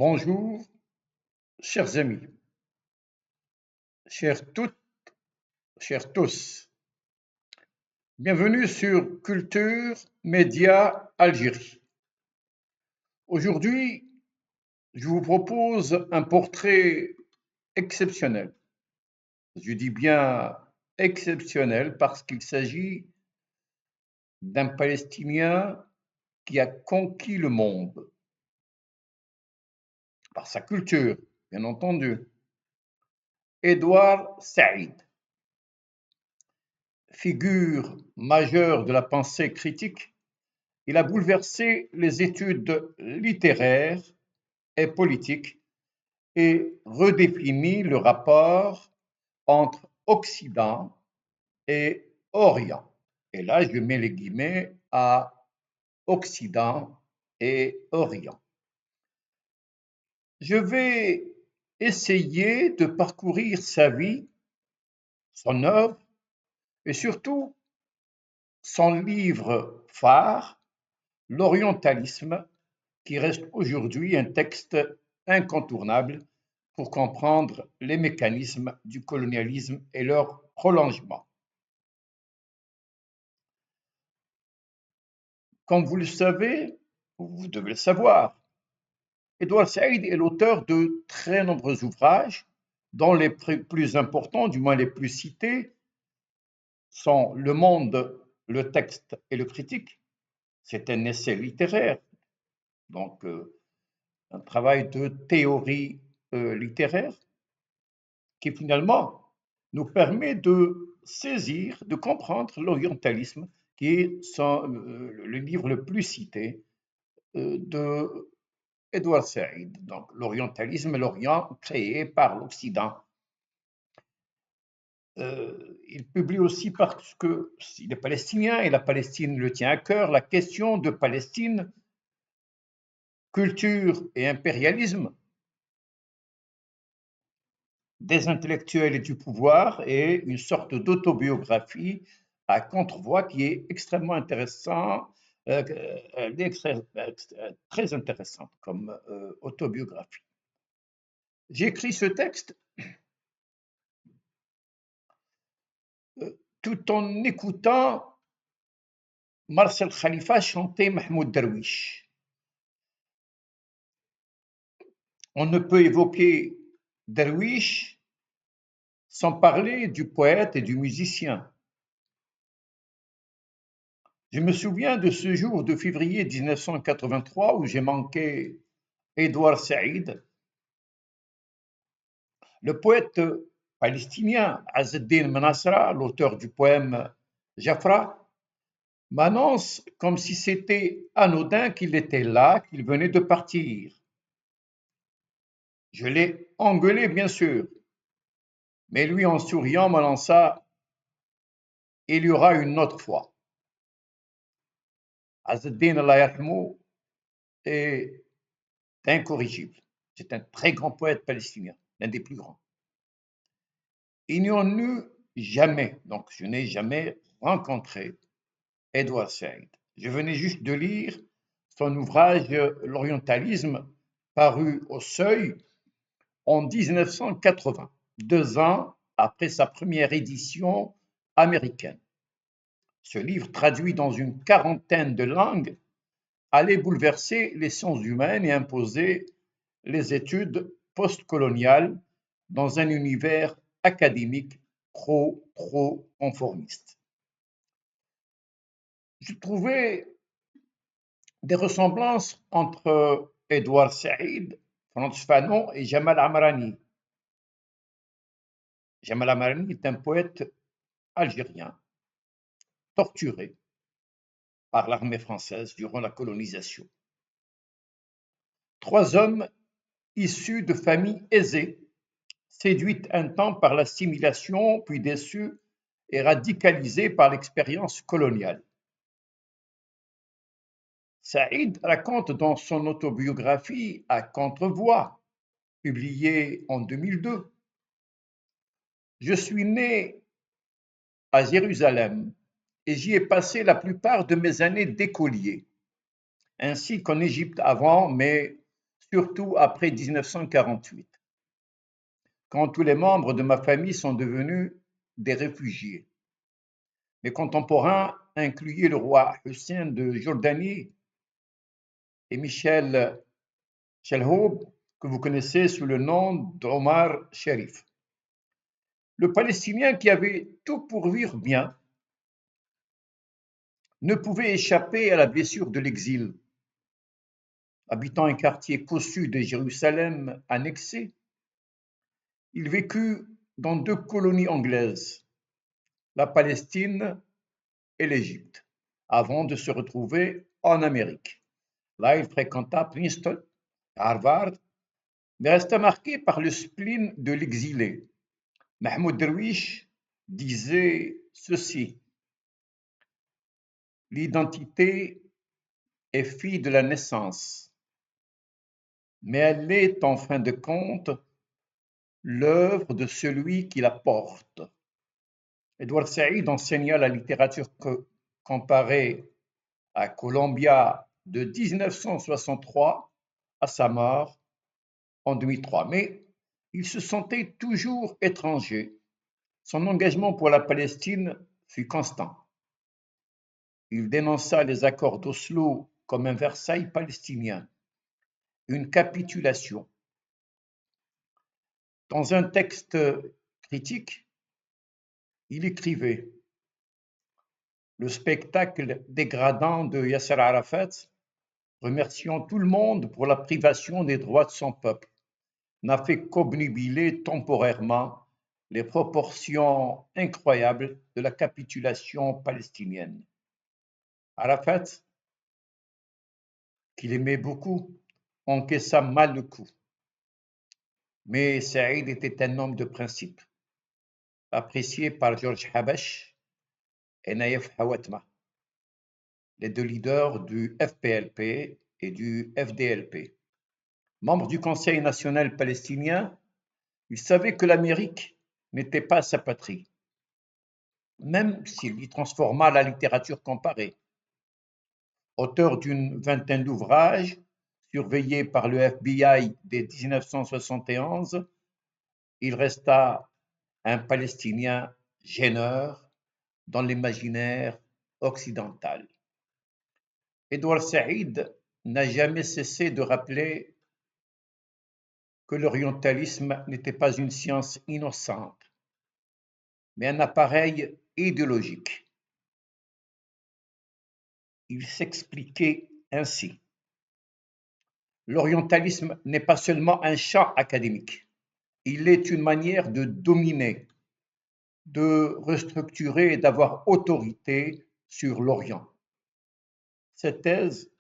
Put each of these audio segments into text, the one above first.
Bonjour, chers amis, chers toutes, chers tous. Bienvenue sur Culture Média Algérie. Aujourd'hui, je vous propose un portrait exceptionnel. Je dis bien exceptionnel parce qu'il s'agit d'un Palestinien qui a conquis le monde par sa culture, bien entendu. Edouard Saïd, figure majeure de la pensée critique, il a bouleversé les études littéraires et politiques et redéfini le rapport entre Occident et Orient. Et là, je mets les guillemets à Occident et Orient. Je vais essayer de parcourir sa vie, son œuvre et surtout son livre phare, L'orientalisme, qui reste aujourd'hui un texte incontournable pour comprendre les mécanismes du colonialisme et leur prolongement. Comme vous le savez, vous devez le savoir, Edouard Saïd est l'auteur de très nombreux ouvrages, dont les plus importants, du moins les plus cités, sont Le Monde, le texte et le critique. C'est un essai littéraire, donc un travail de théorie littéraire qui finalement nous permet de saisir, de comprendre l'orientalisme, qui est le livre le plus cité de Edouard Saïd. Donc l'orientalisme, l'Orient créé par l'Occident. Il publie aussi parce qu'il est palestinien et la Palestine le tient à cœur, la question de Palestine, culture et impérialisme, des intellectuels et du pouvoir, et une sorte d'autobiographie à contre-voix qui est extrêmement intéressant, très intéressante comme autobiographie. J'ai écrit ce texte tout en écoutant Marcel Khalifa chanter Mahmoud Darwish. On ne peut évoquer Darwish sans parler du poète et du musicien. Je me souviens de ce jour de février 1983 où j'ai manqué Edouard Saïd. Le poète palestinien Azzeddine Menassra, l'auteur du poème Jafra, m'annonce comme si c'était anodin qu'il était là, qu'il venait de partir. Je l'ai engueulé, bien sûr, mais lui, en souriant, m'annonça: il y aura une autre fois. Azzeddine Allah yarhamou est incorrigible. C'est un très grand poète palestinien, l'un des plus grands. Il n'y en eut jamais, donc je n'ai jamais rencontré Edouard Saïd. Je venais juste de lire son ouvrage L'orientalisme, paru au Seuil en 1980, 2 ans après sa première édition américaine. Ce livre, traduit dans une quarantaine de langues, allait bouleverser les sciences humaines et imposer les études postcoloniales dans un univers académique trop conformiste. Je trouvais des ressemblances entre Edouard Saïd, Frantz Fanon et Jamal Amrani. Jamal Amrani est un poète algérien torturé par l'armée française durant la colonisation. 3 hommes issus de familles aisées, séduites un temps par l'assimilation, puis déçus et radicalisés par l'expérience coloniale. Saïd raconte dans son autobiographie à contre-voix, publiée en 2002: je suis né à Jérusalem et j'y ai passé la plupart de mes années d'écolier, ainsi qu'en Égypte avant, mais surtout après 1948, quand tous les membres de ma famille sont devenus des réfugiés. Mes contemporains incluaient le roi Hussein de Jordanie et Michel Chelhoub, que vous connaissez sous le nom d'Omar Sharif. Le Palestinien qui avait tout pour vivre bien ne pouvait échapper à la blessure de l'exil. Habitant un quartier cossu de Jérusalem annexé, il vécut dans deux colonies anglaises, la Palestine et l'Égypte, avant de se retrouver en Amérique. Là, il fréquenta Princeton, Harvard, mais resta marqué par le spleen de l'exilé. Mahmoud Derwish disait ceci: l'identité est fille de la naissance, mais elle est en fin de compte l'œuvre de celui qui la porte. Edward Said enseigna la littérature comparée à Columbia de 1963 à sa mort en 2003, mais il se sentait toujours étranger. Son engagement pour la Palestine fut constant. Il dénonça les accords d'Oslo comme un Versailles palestinien, une capitulation. Dans un texte critique, il écrivait: le spectacle dégradant de Yasser Arafat, remerciant tout le monde pour la privation des droits de son peuple, n'a fait qu'obnubiler temporairement les proportions incroyables de la capitulation palestinienne. Arafat, qu'il aimait beaucoup, encaissa mal le coup. Mais Saïd était un homme de principe, apprécié par George Habash et Naïef Hawatma, les deux leaders du FPLP et du FDLP. Membre du Conseil national palestinien, il savait que l'Amérique n'était pas sa patrie, même s'il y transforma la littérature comparée. Auteur d'une vingtaine d'ouvrages, surveillé par le FBI dès 1971, il resta un Palestinien gêneur dans l'imaginaire occidental. Edward Said n'a jamais cessé de rappeler que l'orientalisme n'était pas une science innocente, mais un appareil idéologique. Il s'expliquait ainsi: l'orientalisme n'est pas seulement un champ académique, il est une manière de dominer, de restructurer et d'avoir autorité sur l'Orient. Cette thèse,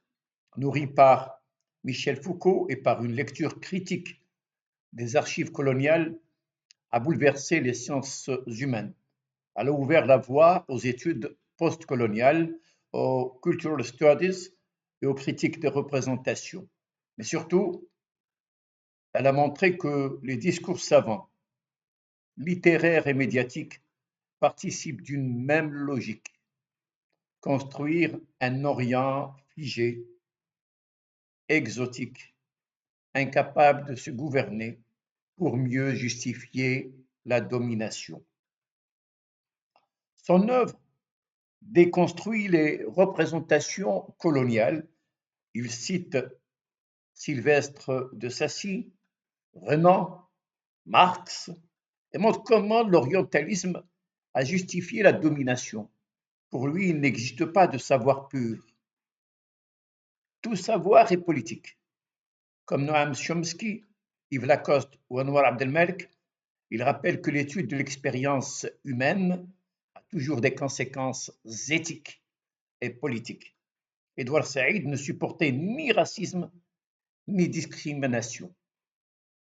nourrie par Michel Foucault et par une lecture critique des archives coloniales, a bouleversé les sciences humaines. Elle a ouvert la voie aux études postcoloniales, aux cultural studies et aux critiques des représentations. Mais surtout, elle a montré que les discours savants, littéraires et médiatiques participent d'une même logique: construire un Orient figé, exotique, incapable de se gouverner pour mieux justifier la domination. Son œuvre déconstruit les représentations coloniales. Il cite Sylvestre de Sacy, Renan, Marx, et montre comment l'orientalisme a justifié la domination. Pour lui, il n'existe pas de savoir pur. Tout savoir est politique. Comme Noam Chomsky, Yves Lacoste ou Anwar Abdelmalek, il rappelle que l'étude de l'expérience humaine a toujours des conséquences éthiques et politiques. Edward Said ne supportait ni racisme ni discrimination.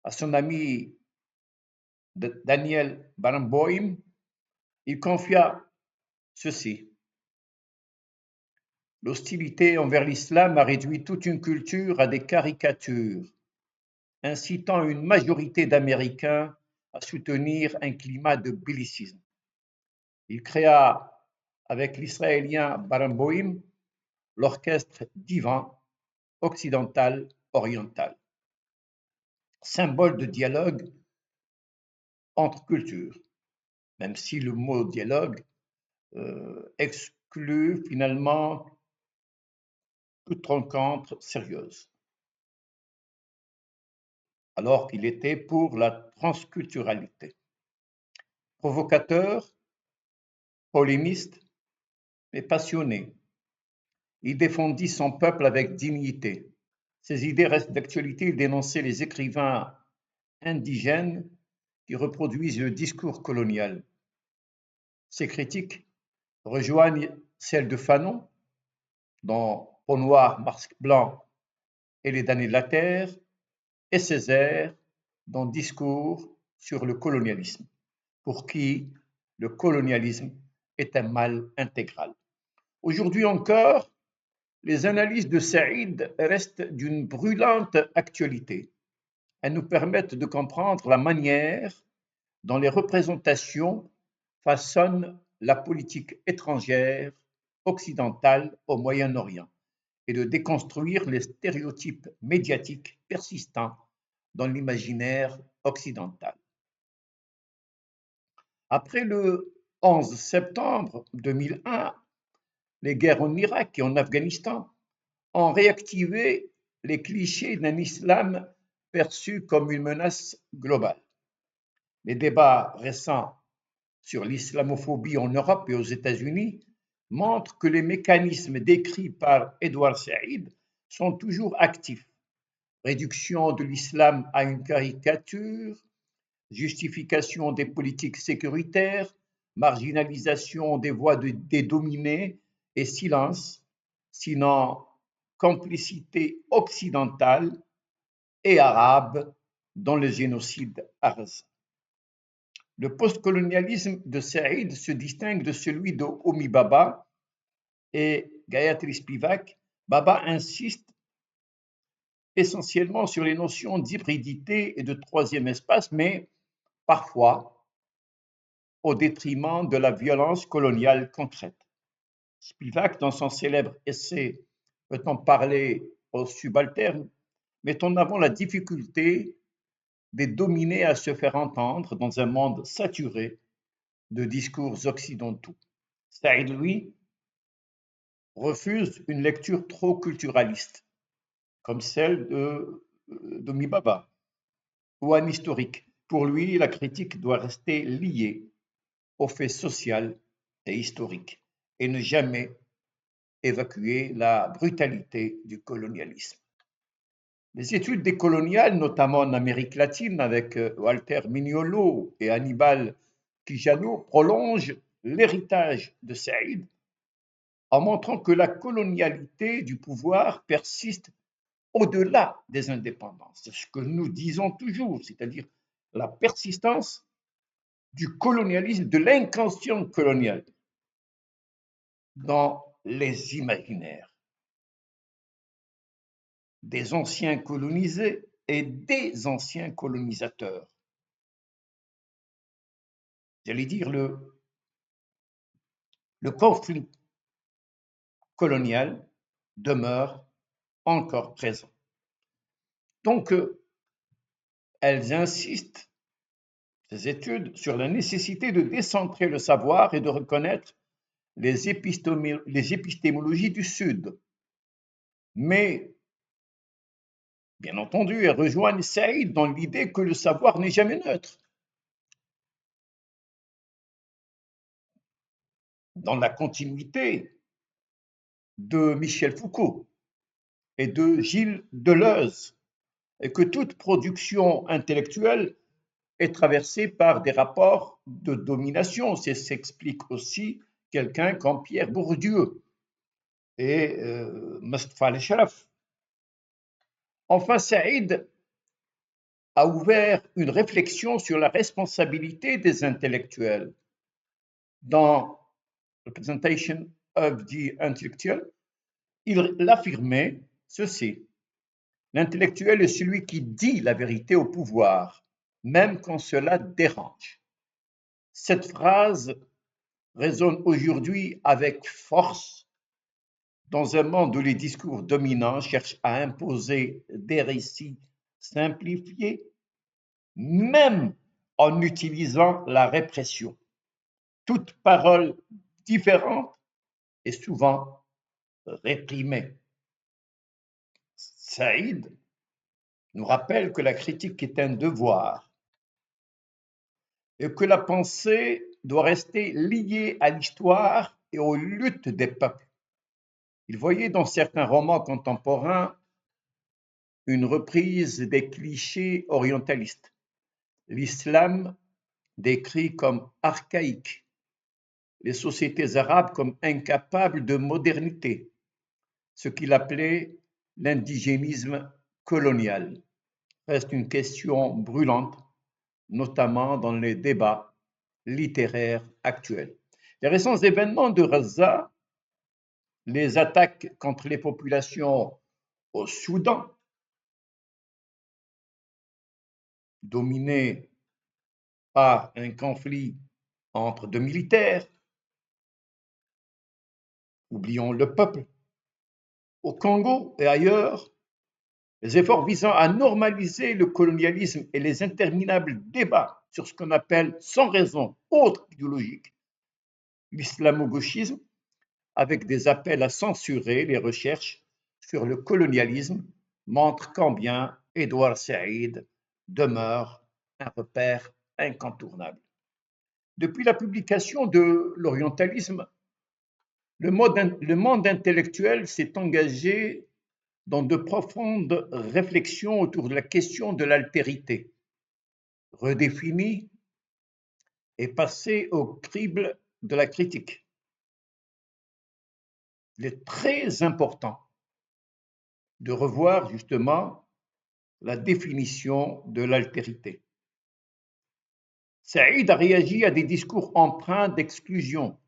À son ami Daniel Barenboim, il confia ceci: l'hostilité envers l'islam a réduit toute une culture à des caricatures, incitant une majorité d'Américains à soutenir un climat de bellicisme. Il créa, avec l'Israélien Barenboim, l'orchestre divin occidental-oriental. symbole de dialogue entre cultures, même si le mot dialogue exclut finalement toute rencontre sérieuse, alors qu'il était pour la transculturalité. Provocateur, polémiste et passionné, il défendit son peuple avec dignité. Ses idées restent d'actualité. Il dénonçait les écrivains indigènes qui reproduisent le discours colonial. Ses critiques rejoignent celles de Fanon, dans Peau noire, masque blanc et les damnés de la terre, et Césaire, dans Discours sur le colonialisme, pour qui le colonialisme est un mal intégral. Aujourd'hui encore, les analyses de Saïd restent d'une brûlante actualité. Elles nous permettent de comprendre la manière dont les représentations façonnent la politique étrangère occidentale au Moyen-Orient et de déconstruire les stéréotypes médiatiques persistants dans l'imaginaire occidental. Après le 11 septembre 2001, les guerres en Irak et en Afghanistan ont réactivé les clichés d'un islam perçu comme une menace globale. Les débats récents sur l'islamophobie en Europe et aux États-Unis montrent que les mécanismes décrits par Edward Said sont toujours actifs. Réduction de l'islam à une caricature, justification des politiques sécuritaires, marginalisation des voix des dominés et silence, sinon complicité occidentale et arabe dans le génocide arabes. Le postcolonialisme de Saïd se distingue de celui de Homi Bhabha et Gayatri Spivak. Bhabha insiste essentiellement sur les notions d'hybridité et de troisième espace, mais parfois au détriment de la violence coloniale concrète. Spivak, dans son célèbre essai Peut-on parler aux subalternes, met en avant la difficulté des dominés à se faire entendre dans un monde saturé de discours occidentaux. Saïd, lui, refuse une lecture trop culturaliste, comme celle d'Homi Bhabha, ou historique. Pour lui, la critique doit rester liée au fait social et historique et ne jamais évacuer la brutalité du colonialisme. Les études décoloniales, notamment en Amérique latine avec Walter Mignolo et Hannibal Quijano, prolongent l'héritage de Saïd en montrant que la colonialité du pouvoir persiste au-delà des indépendances. C'est ce que nous disons toujours, c'est-à-dire la persistance du colonialisme, de l'inconscient colonial dans les imaginaires des anciens colonisés et des anciens colonisateurs. J'allais dire le conflit colonial demeure encore présent. Donc, elles insistent, ces études, sur la nécessité de décentrer le savoir et de reconnaître les épistémologies du Sud. Mais, bien entendu, elles rejoignent Saïd dans l'idée que le savoir n'est jamais neutre. Dans la continuité de Michel Foucault et de Gilles Deleuze, et que toute production intellectuelle est traversée par des rapports de domination. C'est s'explique aussi quelqu'un comme Pierre Bourdieu et Mustafa al-Sharaf. Enfin, Saïd a ouvert une réflexion sur la responsabilité des intellectuels. Dans Representation of the Intellectual, il affirmait ceci: l'intellectuel est celui qui dit la vérité au pouvoir, même quand cela dérange. Cette phrase résonne aujourd'hui avec force dans un monde où les discours dominants cherchent à imposer des récits simplifiés même en utilisant la répression. Toute parole différente est souvent réprimée. Saïd nous rappelle que la critique est un devoir et que la pensée doit rester liée à l'histoire et aux luttes des peuples. Il voyait dans certains romans contemporains une reprise des clichés orientalistes, l'islam décrit comme archaïque, les sociétés arabes comme incapables de modernité, ce qu'il appelait l'indigénisme colonial. Reste une question brûlante, notamment dans les débats littéraires actuels. Les récents événements de Gaza, les attaques contre les populations au Soudan, dominé par un conflit entre deux militaires, oublions le peuple, au Congo et ailleurs, les efforts visant à normaliser le colonialisme et les interminables débats sur ce qu'on appelle sans raison autre idéologique, l'islamo-gauchisme, avec des appels à censurer les recherches sur le colonialisme, montrent combien Édouard Saïd demeure un repère incontournable. Depuis la publication de l'orientalisme, le monde intellectuel s'est engagé dans de profondes réflexions autour de la question de l'altérité, redéfinie et passée au crible de la critique. Il est très important de revoir justement la définition de l'altérité. Saïd a réagi à des discours empreints d'exclusion,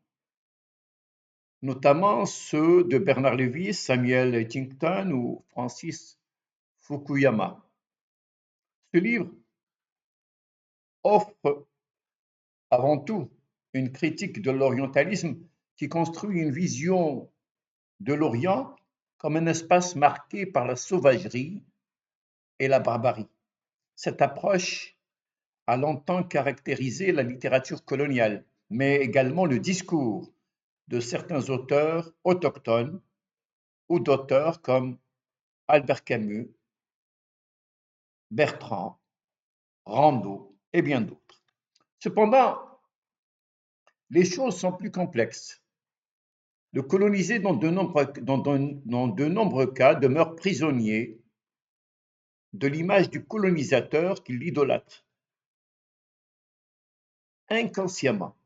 notamment ceux de Bernard Lévy, Samuel Huntington ou Francis Fukuyama. Ce livre offre avant tout une critique de l'orientalisme qui construit une vision de l'Orient comme un espace marqué par la sauvagerie et la barbarie. Cette approche a longtemps caractérisé la littérature coloniale, mais également le discours de certains auteurs autochtones ou d'auteurs comme Albert Camus, Bertrand, Rondeau et bien d'autres. Cependant, les choses sont plus complexes. Le colonisé, dans de nombreux cas, demeure prisonnier de l'image du colonisateur qui l'idolâtre, inconsciemment,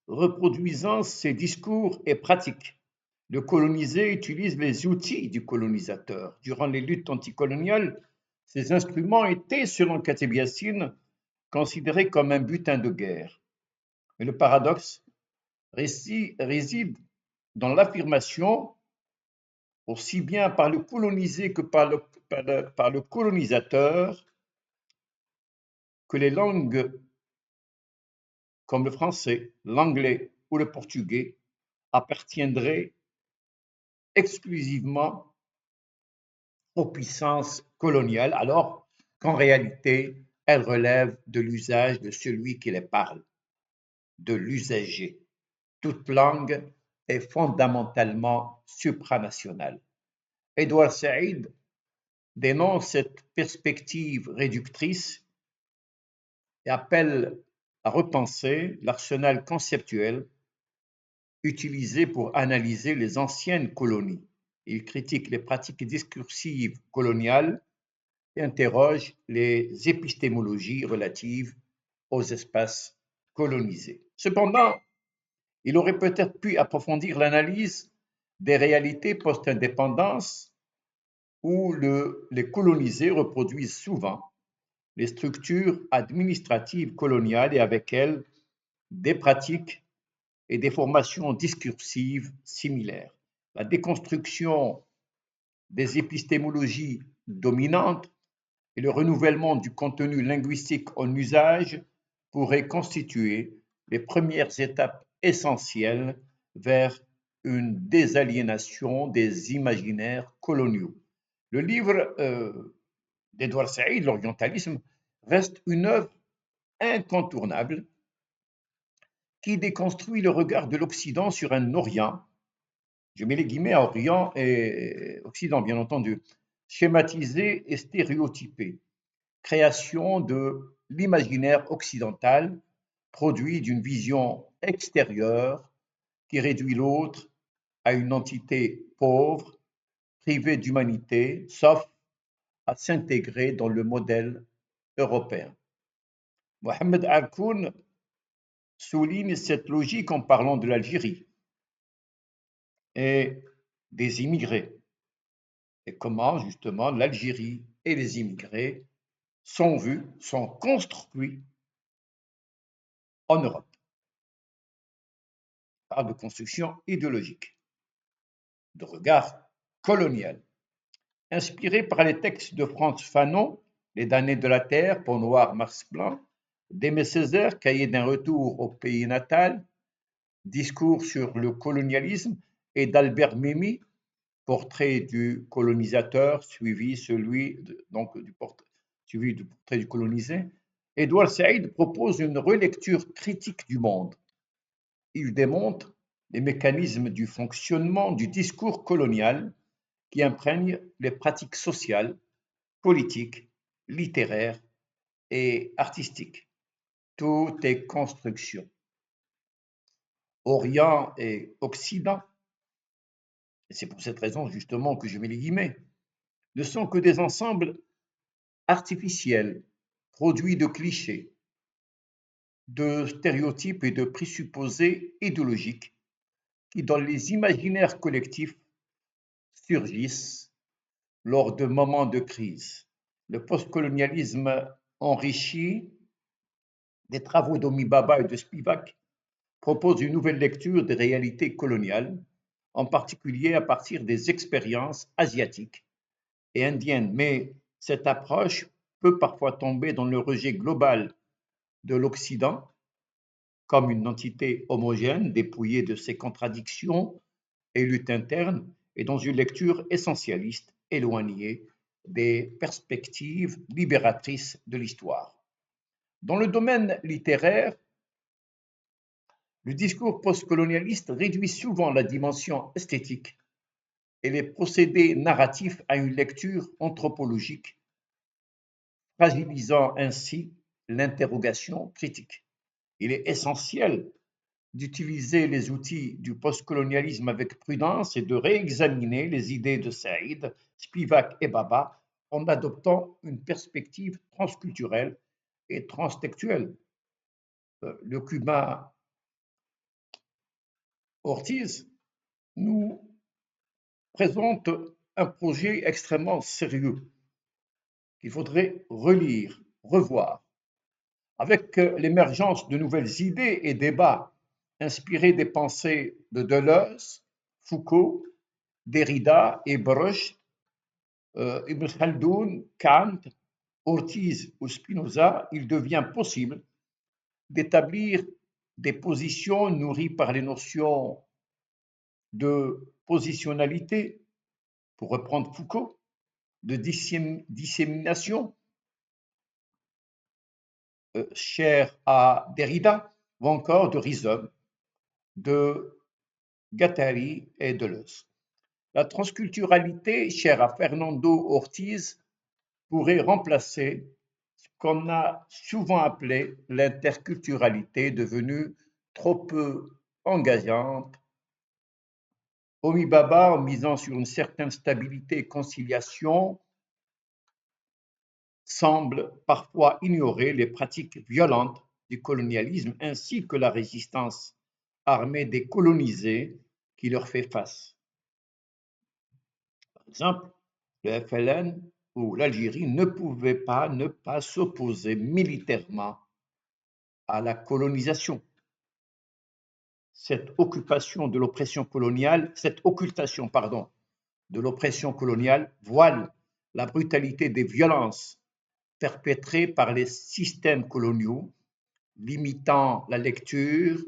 reproduisant ses discours et pratiques. Le colonisé utilise les outils du colonisateur. Durant les luttes anticoloniales, ces instruments étaient, selon Kateb Yassine, considérés comme un butin de guerre. Mais le paradoxe réside dans l'affirmation, aussi bien par le colonisé que par le colonisateur, que les langues comme le français, l'anglais ou le portugais appartiendraient exclusivement aux puissances coloniales, alors qu'en réalité, elles relèvent de l'usage de celui qui les parle, de l'usager. Toute langue est fondamentalement supranationale. Édouard Saïd dénonce cette perspective réductrice et appelle à repenser l'arsenal conceptuel utilisé pour analyser les anciennes colonies. Il critique les pratiques discursives coloniales et interroge les épistémologies relatives aux espaces colonisés. Cependant, il aurait peut-être pu approfondir l'analyse des réalités post-indépendance où les colonisés reproduisent souvent les structures administratives coloniales et avec elles des pratiques et des formations discursives similaires. La déconstruction des épistémologies dominantes et le renouvellement du contenu linguistique en usage pourraient constituer les premières étapes essentielles vers une désaliénation des imaginaires coloniaux. Le livre d'Edouard Saïd, l'orientalisme, reste une œuvre incontournable qui déconstruit le regard de l'Occident sur un Orient, je mets les guillemets à Orient et Occident bien entendu, schématisé et stéréotypé, création de l'imaginaire occidental, produit d'une vision extérieure qui réduit l'autre à une entité pauvre, privée d'humanité, sauf à s'intégrer dans le modèle européen. Mohamed Harkoun souligne cette logique en parlant de l'Algérie et des immigrés, et comment justement l'Algérie et les immigrés sont vus, sont construits en Europe. On parle de construction idéologique, de regard colonial, inspiré par les textes de Frantz Fanon, Les damnés de la terre, Peau noire, Mars blanc, d'Aimé Césaire, Cahier d'un retour au pays natal, Discours sur le colonialisme, et d'Albert Memmi, Portrait du colonisateur, suivi du portrait du colonisé. Edouard Saïd propose une relecture critique du monde. Il démontre les mécanismes du fonctionnement du discours colonial qui imprègnent les pratiques sociales, politiques, littéraires et artistiques. Tout est construction. Orient et Occident, et c'est pour cette raison justement que je mets les guillemets, ne sont que des ensembles artificiels, produits de clichés, de stéréotypes et de présupposés idéologiques qui, dans les imaginaires collectifs, surgissent lors de moments de crise. Le postcolonialisme enrichi des travaux d'Homi Bhabha et de Spivak propose une nouvelle lecture des réalités coloniales, en particulier à partir des expériences asiatiques et indiennes. Mais cette approche peut parfois tomber dans le rejet global de l'Occident comme une entité homogène, dépouillée de ses contradictions et luttes internes, et dans une lecture essentialiste, éloignée des perspectives libératrices de l'histoire. Dans le domaine littéraire, le discours postcolonialiste réduit souvent la dimension esthétique et les procédés narratifs à une lecture anthropologique, fragilisant ainsi l'interrogation critique. Il est essentiel d'utiliser les outils du postcolonialisme avec prudence et de réexaminer les idées de Saïd, Spivak et Bhabha en adoptant une perspective transculturelle et transtextuelle. Le cubain Ortiz nous présente un projet extrêmement sérieux qu'il faudrait relire, revoir, avec l'émergence de nouvelles idées et débats inspirés des pensées de Deleuze, Foucault, Derrida et Broch, Ibn Khaldoun, Kant, Ortiz ou Spinoza, il devient possible d'établir des positions nourries par les notions de positionnalité, pour reprendre Foucault, de dissémination, chère à Derrida, ou encore de rhizome, de Guattari et Deleuze. La transculturalité, chère à Fernando Ortiz, pourrait remplacer ce qu'on a souvent appelé l'interculturalité, devenue trop peu engageante. Homi Bhabha, en misant sur une certaine stabilité et conciliation, semble parfois ignorer les pratiques violentes du colonialisme ainsi que la résistance armée des colonisés qui leur fait face. Par exemple, le FLN ou l'Algérie ne pouvaient pas ne pas s'opposer militairement à la colonisation. Cette occultation de l'oppression coloniale voile la brutalité des violences perpétrées par les systèmes coloniaux, limitant la lecture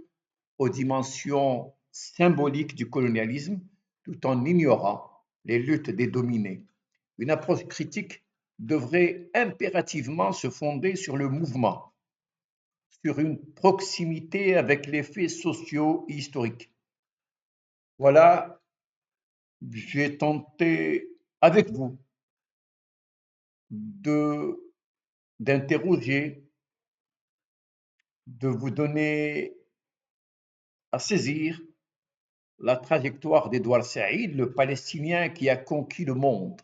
aux dimensions symboliques du colonialisme tout en ignorant les luttes des dominés. Une approche critique devrait impérativement se fonder sur le mouvement, sur une proximité avec les faits sociaux et historiques. Voilà, j'ai tenté avec vous de d'interroger, de vous donner à saisir la trajectoire d'Edouard Saïd, le Palestinien qui a conquis le monde.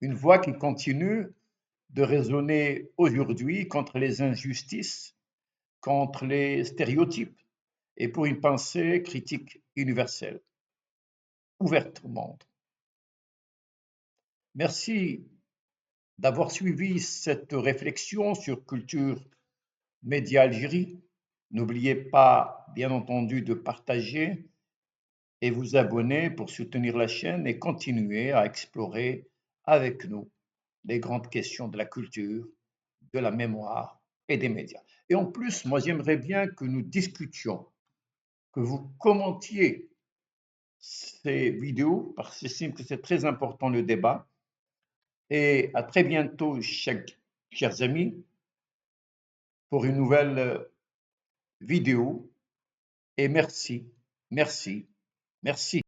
Une voix qui continue de résonner aujourd'hui contre les injustices, contre les stéréotypes et pour une pensée critique universelle, ouverte au monde. Merci d'avoir suivi cette réflexion sur Culture Média Algérie. N'oubliez pas, bien entendu, de partager et vous abonner pour soutenir la chaîne et continuer à explorer avec nous les grandes questions de la culture, de la mémoire et des médias. Et en plus, moi, j'aimerais bien que nous discutions, que vous commentiez ces vidéos, parce que j'estime que c'est très important le débat. Et à très bientôt, chers amis, pour une nouvelle vidéo. Et merci, merci, merci.